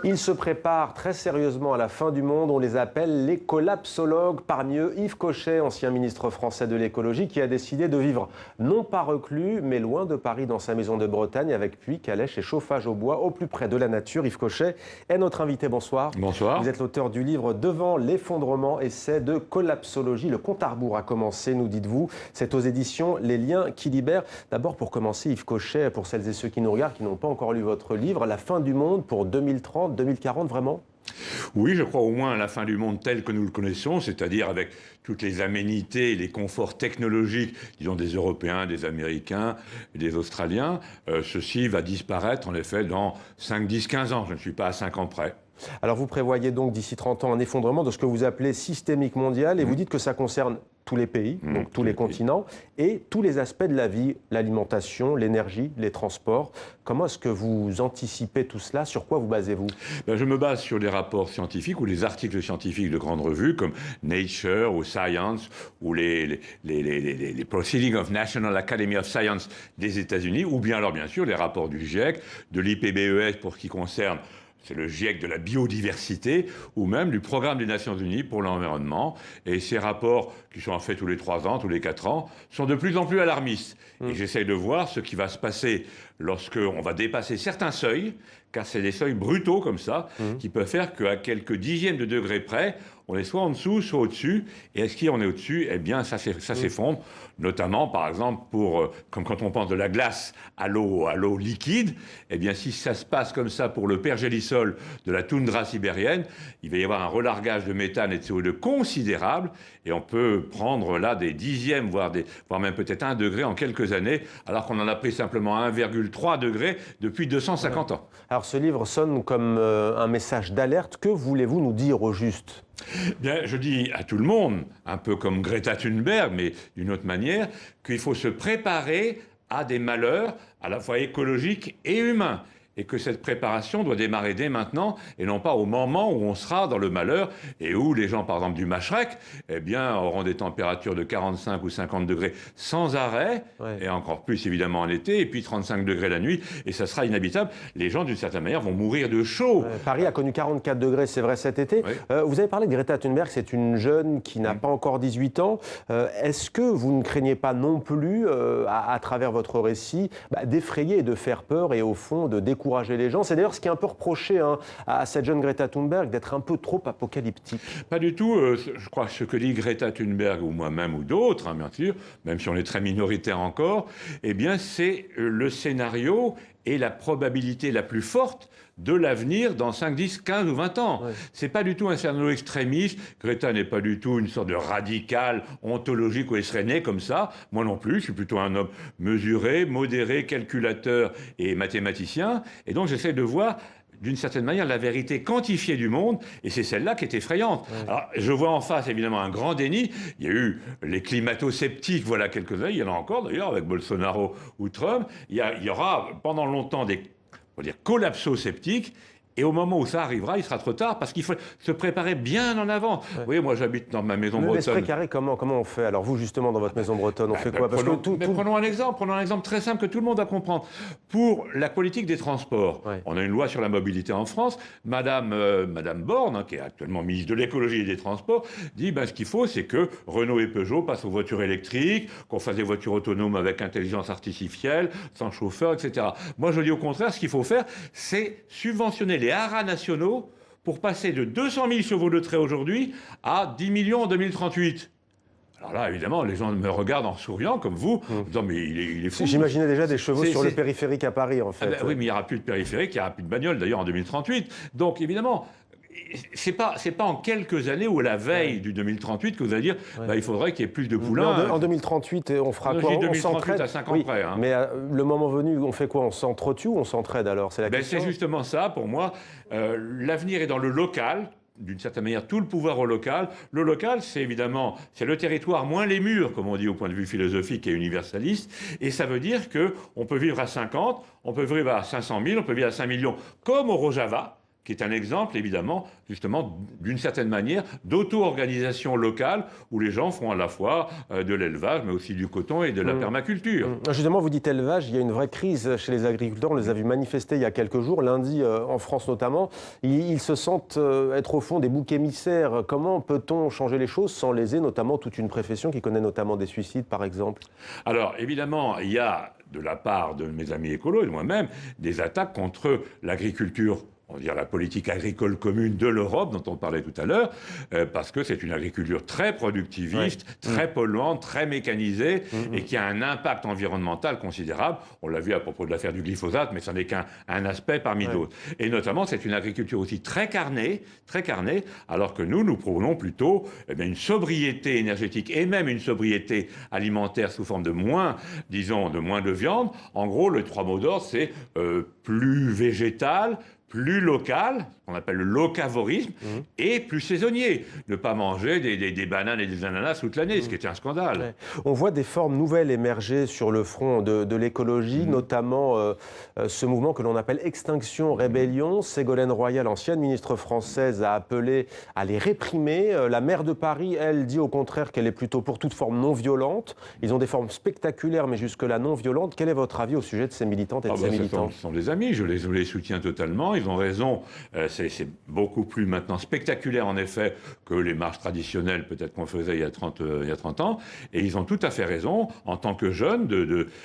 Ils se préparent très sérieusement à la fin du monde. On les appelle les collapsologues. Parmi eux, Yves Cochet, ancien ministre français de l'écologie, qui a décidé de vivre non pas reclus, mais loin de Paris dans sa maison de Bretagne, avec puits, calèche et chauffage au bois, au plus près de la nature. Yves Cochet est notre invité. Bonsoir. Bonsoir. Vous êtes l'auteur du livre Devant l'effondrement, essai de collapsologie. Le compte à rebours a commencé, nous dites-vous. C'est aux éditions Les Liens qui libèrent. D'abord, pour commencer, Yves Cochet, pour celles et ceux qui nous regardent, qui n'ont pas encore lu votre livre, la fin du monde pour 2030, 2040, vraiment ? Oui, je crois au moins à la fin du monde tel que nous le connaissons, c'est-à-dire avec toutes les aménités et les conforts technologiques, disons des Européens, des Américains, des Australiens. Ceci va disparaître en effet dans 5, 10, 15 ans. Je ne suis pas à 5 ans près. Alors vous prévoyez donc d'ici 30 ans un effondrement de ce que vous appelez systémique mondial et vous dites que ça concerne tous les pays, donc tous les continents et tous les aspects de la vie, l'alimentation, l'énergie, les transports. Comment est-ce que vous anticipez tout cela? Sur quoi vous basez-vous? Je me base sur des rapports scientifiques ou les articles scientifiques de grandes revues comme Nature ou Science ou les Proceedings of National Academy of Science des États-Unis ou bien alors bien sûr les rapports du GIEC, de l'IPBES pour ce qui concerne c'est le GIEC de la biodiversité, ou même du Programme des Nations Unies pour l'environnement. Et ces rapports, qui sont en fait tous les 3 ans, tous les 4 ans, sont de plus en plus alarmistes. Et j'essaye de voir ce qui va se passer lorsqu'on va dépasser certains seuils, car c'est des seuils brutaux comme ça, qui peuvent faire qu'à quelques dixièmes de degrés près, on est soit en dessous, soit au-dessus. Et est-ce qu'on est au-dessus? Eh bien, ça s'effondre. Notamment, par exemple, comme quand on pense de la glace à l'eau liquide, eh bien, si ça se passe comme ça pour le pergélisol de la toundra sibérienne, il va y avoir un relargage de méthane et de CO2 considérable. Et on peut prendre là des dixièmes, voire même peut-être 1 degré en quelques années, alors qu'on en a pris simplement 1,3 degré depuis 250 ans. Alors ce livre sonne comme un message d'alerte. Que voulez-vous nous dire au juste? Bien, je dis à tout le monde, un peu comme Greta Thunberg, mais d'une autre manière, qu'il faut se préparer à des malheurs à la fois écologiques et humains. Et que cette préparation doit démarrer dès maintenant et non pas au moment où on sera dans le malheur et où les gens, par exemple, du Machrek, eh bien, auront des températures de 45 ou 50 degrés sans arrêt, et encore plus évidemment en été, et puis 35 degrés la nuit, et ça sera inhabitable. Les gens, d'une certaine manière, vont mourir de chaud. Paris a connu 44 degrés, c'est vrai, cet été. Vous avez parlé de Greta Thunberg, c'est une jeune qui n'a pas encore 18 ans. Est-ce que vous ne craignez pas non plus, à travers votre récit, d'effrayer et de faire peur et au fond de décourager les gens? C'est d'ailleurs ce qui est un peu reproché à cette jeune Greta Thunberg, d'être un peu trop apocalyptique. Pas du tout. Je crois que ce que dit Greta Thunberg, ou moi-même, ou d'autres, bien sûr, même si on est très minoritaire encore, eh bien, c'est le scénario et la probabilité la plus forte de l'avenir dans 5, 10, 15 ou 20 ans. C'est pas du tout un scénario extrémiste. Greta n'est pas du tout une sorte de radical ontologique où elle serait née comme ça. Moi non plus, je suis plutôt un homme mesuré, modéré, calculateur et mathématicien. Et donc j'essaie de voir d'une certaine manière, la vérité quantifiée du monde, et c'est celle-là qui est effrayante. Alors, je vois en face, évidemment, un grand déni. Il y a eu les climato-sceptiques, voilà quelques années, il y en a encore d'ailleurs, avec Bolsonaro ou Trump. Il y aura pendant longtemps des collapso-sceptiques, et au moment où ça arrivera, il sera trop tard, parce qu'il faut se préparer bien en avant. Vous voyez, moi j'habite dans ma maison bretonne. L'esprit carré, comment on fait? Alors vous, justement, dans votre maison bretonne, on fait quoi? Prenons un exemple très simple que tout le monde va comprendre. Pour la politique des transports, on a une loi sur la mobilité en France. Madame Borne, qui est actuellement ministre de l'écologie et des transports, dit ce qu'il faut, c'est que Renault et Peugeot passent aux voitures électriques, qu'on fasse des voitures autonomes avec intelligence artificielle, sans chauffeur, etc. Moi, je dis au contraire, ce qu'il faut faire, c'est subventionner les haras nationaux pour passer de 200 000 chevaux de trait aujourd'hui à 10 millions en 2038. Alors là, évidemment, les gens me regardent en souriant, comme vous, en disant, mais il est fou. J'imaginais déjà des chevaux sur le périphérique à Paris, en fait. Oui, mais il n'y aura plus de périphérique, il n'y aura plus de bagnole, d'ailleurs, en 2038. Donc, évidemment, c'est pas en quelques années ou à la veille du 2038 que vous allez dire il faudrait qu'il y ait plus de poulains. En 2038, on fera quoi? On s'entraide à 5 ans près. Mais le moment venu, on fait quoi? On s'entretue ou on s'entraide alors? C'est la question. C'est justement ça, pour moi. L'avenir est dans le local. D'une certaine manière, tout le pouvoir au local. Le local, c'est évidemment, c'est le territoire moins les murs, comme on dit au point de vue philosophique et universaliste. Et ça veut dire qu'on peut vivre à 50, on peut vivre à 500 000, on peut vivre à 5 millions, comme au Rojava. qui est un exemple, évidemment, justement, d'une certaine manière, d'auto-organisation locale, où les gens font à la fois de l'élevage, mais aussi du coton et de la permaculture. Justement, vous dites élevage, il y a une vraie crise chez les agriculteurs. On les a vus manifester il y a quelques jours, lundi en France notamment. Ils se sentent être au fond des boucs émissaires. Comment peut-on changer les choses sans léser notamment toute une profession qui connaît notamment des suicides, par exemple? Alors, évidemment, il y a, de la part de mes amis écolos et de moi-même, des attaques contre l'agriculture, on va dire la politique agricole commune de l'Europe, dont on parlait tout à l'heure, parce que c'est une agriculture très productiviste, très polluante, très mécanisée, et qui a un impact environnemental considérable. On l'a vu à propos de l'affaire du glyphosate, mais ça n'est qu'un aspect parmi d'autres. Et notamment, c'est une agriculture aussi très carnée, alors que nous prônons plutôt une sobriété énergétique et même une sobriété alimentaire sous forme de moins, disons, de moins de viande. En gros, les trois mots d'ordre, c'est plus végétal, plus local, qu'on appelle le locavorisme, et plus saisonnier. Ne pas manger des bananes et des ananas toute l'année, ce qui était un scandale. Ouais. On voit des formes nouvelles émerger sur le front de l'écologie, notamment ce mouvement que l'on appelle Extinction Rébellion. Ségolène Royal, ancienne ministre française, a appelé à les réprimer. La maire de Paris, elle, dit au contraire qu'elle est plutôt pour toute forme non violente. Ils ont des formes spectaculaires, mais jusque-là non violentes. Quel est votre avis au sujet de ces militantes et de ces militants? Ce sont des amis, je les soutiens totalement. Ils ont raison, c'est beaucoup plus maintenant spectaculaire en effet que les marches traditionnelles peut-être qu'on faisait il y a 30 ans. Et ils ont tout à fait raison en tant que jeunes,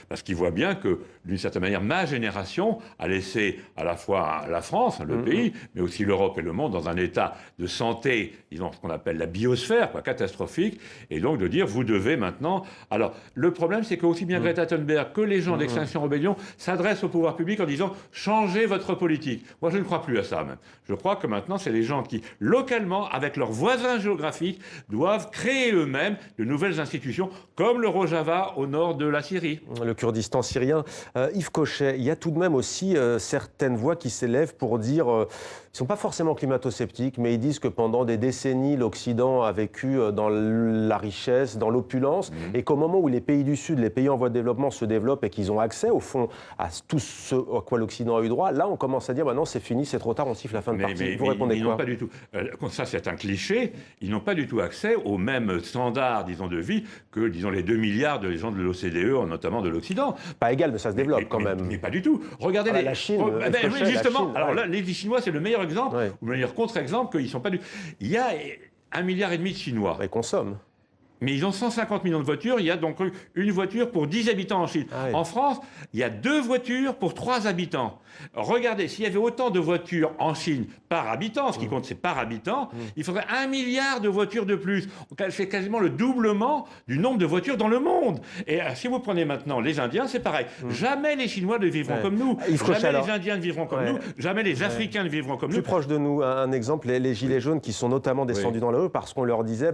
parce qu'ils voient bien que d'une certaine manière ma génération a laissé à la fois la France, le pays, mais aussi l'Europe et le monde dans un état de santé, disons ce qu'on appelle la biosphère, catastrophique. Et donc de dire vous devez maintenant... Alors le problème c'est que aussi bien Greta Thunberg que les gens d'Extinction Rebellion s'adressent au pouvoir public en disant changez votre politique. Moi, je ne crois plus à ça, même. Je crois que maintenant, c'est les gens qui, localement, avec leurs voisins géographiques, doivent créer eux-mêmes de nouvelles institutions, comme le Rojava au nord de la Syrie. Le Kurdistan syrien. Yves Cochet, il y a tout de même aussi certaines voix qui s'élèvent pour dire... ils ne sont pas forcément climato-sceptiques, mais ils disent que pendant des décennies, l'Occident a vécu dans la richesse, dans l'opulence, et qu'au moment où les pays du Sud, les pays en voie de développement se développent et qu'ils ont accès, au fond, à tout ce à quoi l'Occident a eu droit, là, on commence à dire, bah non, c'est fini, c'est trop tard, on siffle la fin de partie. Vous répondez quoi? Ils n'ont pas du tout. Ça, c'est un cliché. Ils n'ont pas du tout accès aux mêmes standards, disons, de vie que, disons, les 2 milliards de gens de l'OCDE, notamment de l'Occident. Pas égal, mais ça se dévelope quand même. Mais pas du tout. Regardez la Chine. Justement. La Chine, alors là, les Chinois, c'est le meilleur exemple, ou le meilleur contre-exemple qu'ils sont pas du. Il y a 1,5 milliard de Chinois. Ils consomment. Mais ils ont 150 millions de voitures, il y a donc une voiture pour 10 habitants en Chine. En France, il y a 2 voitures pour 3 habitants. Regardez, s'il y avait autant de voitures en Chine par habitant, ce qui compte c'est par habitant, il faudrait 1 milliard de voitures de plus. C'est quasiment le doublement du nombre de voitures dans le monde. Et si vous prenez maintenant les Indiens, c'est pareil. Jamais les Chinois ne vivront comme nous. Jamais les Indiens ne vivront comme nous. Jamais les Africains ne vivront comme nous. Plus proche de nous, un exemple, les Gilets jaunes qui sont notamment descendus dans la rue parce qu'on leur disait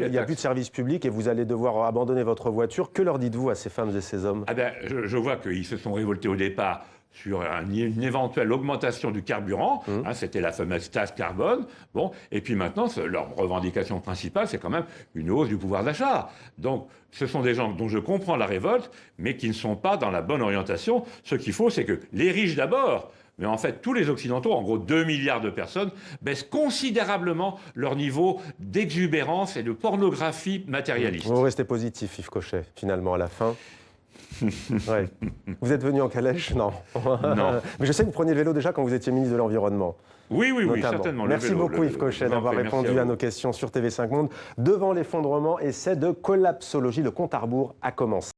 il n'y a plus de service public et vous allez devoir abandonner votre voiture. Que leur dites-vous à ces femmes et ces hommes? Je vois qu'ils se sont révoltés au départ sur une éventuelle augmentation du carburant, c'était la fameuse taxe carbone, et puis maintenant, leur revendication principale, c'est quand même une hausse du pouvoir d'achat. Donc, ce sont des gens dont je comprends la révolte, mais qui ne sont pas dans la bonne orientation. Ce qu'il faut, c'est que les riches d'abord, mais en fait, tous les Occidentaux, en gros 2 milliards de personnes, baissent considérablement leur niveau d'exubérance et de pornographie matérialiste. Vous restez positif, Yves Cochet, finalement, à la fin. Ouais. Vous êtes venu en calèche? Non. Non. Mais je sais que vous preniez le vélo déjà quand vous étiez ministre de l'Environnement. Oui, certainement. Merci beaucoup Yves Cochet d'avoir répondu à nos questions sur TV5 Monde. Devant l'effondrement, essai de collapsologie, le compte à rebours a commencé.